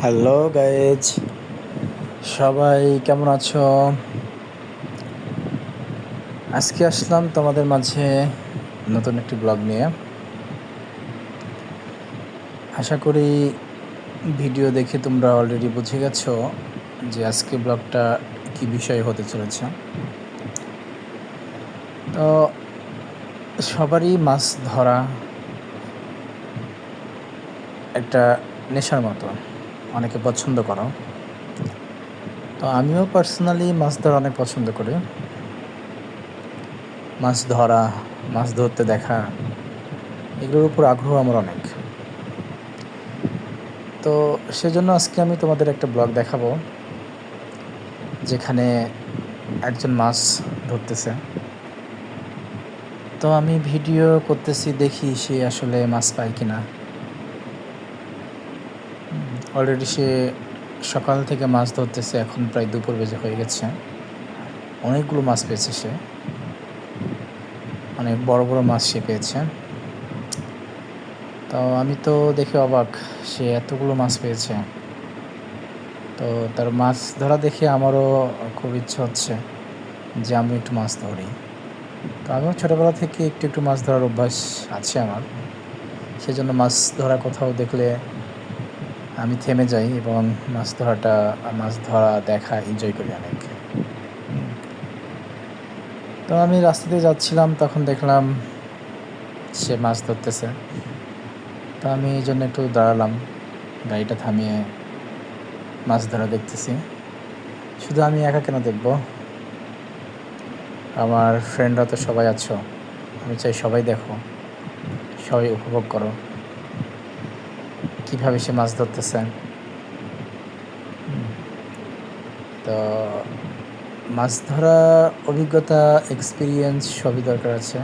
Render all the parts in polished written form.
Hello guys, সবাই কেমন আছো? আজকে আসলাম তোমাদের মাঝে নতুন একটি ব্লগ নিয়ে। আশা করি ভিডিও দেখে তোমরা অলরেডি বুঝে গেছো যে আজকে ব্লগটা কি বিষয় হতে চলেছে। তো সবারই মাছ ধরা একটা নেশার মতো, অনেকে পছন্দ করো। তো আমিও পার্সোনালি মাছ ধরা অনেক পছন্দ করি। মাছ ধরা, মাছ ধরতে দেখা, এগুলোর উপর আগ্রহ আমার অনেক। তো সেজন্য আজকে আমি তোমাদের একটা ব্লগ দেখাবো যেখানে একজন মাছ ধরতেছে। তো আমি ভিডিও করতেছি, দেখি সে আসলে মাছ পায় কিনা। অলরেডি সে সকাল থেকে মাছ ধরতেছে, এখন প্রায় দুপুর বেজে হয়ে গেছে। অনেকগুলো মাছ পেয়েছে সে, অনেক বড় বড় মাছ সে পেয়েছে। তো আমি তো দেখে অবাক, সে এতগুলো মাছ পেয়েছে। তো তার মাছ ধরা দেখে আমারও খুব ইচ্ছে হচ্ছে যে আমি একটু মাছ ধরি। তো আমিও ছোটোবেলা থেকে একটু একটু মাছ ধরার অভ্যাস আছে আমার। সেজন্য মাছ ধরা কোথাও দেখলে আমি থেমে যাই এবং মাছ ধরা দেখা এনজয় করি অনেক। তো আমি রাস্তা দিয়ে যাচ্ছিলাম, তখন দেখলাম সে মাছ ধরতেছে। তো আমি এই জন্য একটু দাঁড়ালাম, গাড়িটা থামিয়ে মাছ ধরা দেখতেছি। শুধু আমি একা কেন দেখব, আমার ফ্রেন্ডরা তো সবাই আছো। আমি চাই সবাই দেখো, সবাই উপভোগ করো কীভাবে সে মাছ ধরতেছে। তো মাছ ধরা অভিজ্ঞতা, এক্সপিরিয়েন্স সবই দরকার আছে।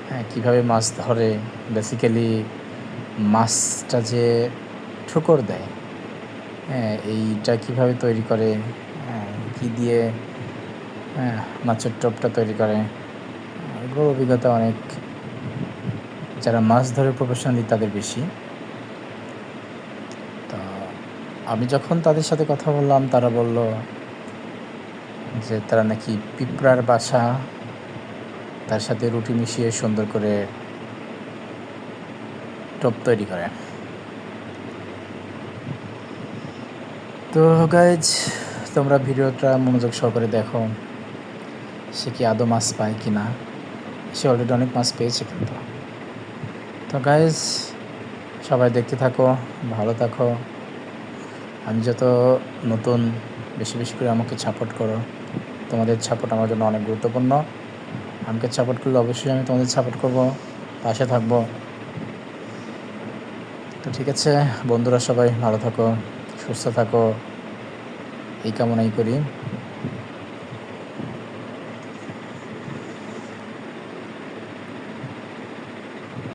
হ্যাঁ, কীভাবে মাছ ধরে, বেসিক্যালি মাছটা যে ঠোকর দেয়, হ্যাঁ, এইটা কীভাবে তৈরি করে, হ্যাঁ, কী দিয়ে মাছের টোপটা তৈরি করে, এগুলোর অভিজ্ঞতা অনেক যারা মাছ ধরে প্রফেশনালি তাদের বেশি। তো আমি যখন তাদের সাথে কথা বললাম, তারা বলল যে তারা নাকি পিঁপড়ার বাসা, তার সাথে রুটি মিশিয়ে সুন্দর করে টোপ তৈরি করে। তো গাইজ, তোমরা ভিডিওটা মনোযোগ সহকারে দেখো, সে কি আদৌ মাছ পায় কি না। সে অলরেডি অনেক মাছ পেয়েছে কিন্তু। তো গাইজ, সবাই দেখতে থাকো, ভালো থাকো। আমি যত নতুন, বেশি বেশি করে আমাকে সাপোর্ট করো। তোমাদের সাপোর্ট আমার জন্য অনেক গুরুত্বপূর্ণ। আমাকে সাপোর্ট করলে অবশ্যই আমি তোমাদের সাপোর্ট করব, পাশে থাকবো। তো ঠিক আছে বন্ধুরা, সবাই ভালো থাকো, সুস্থ থাকো, এই কামনাই করি।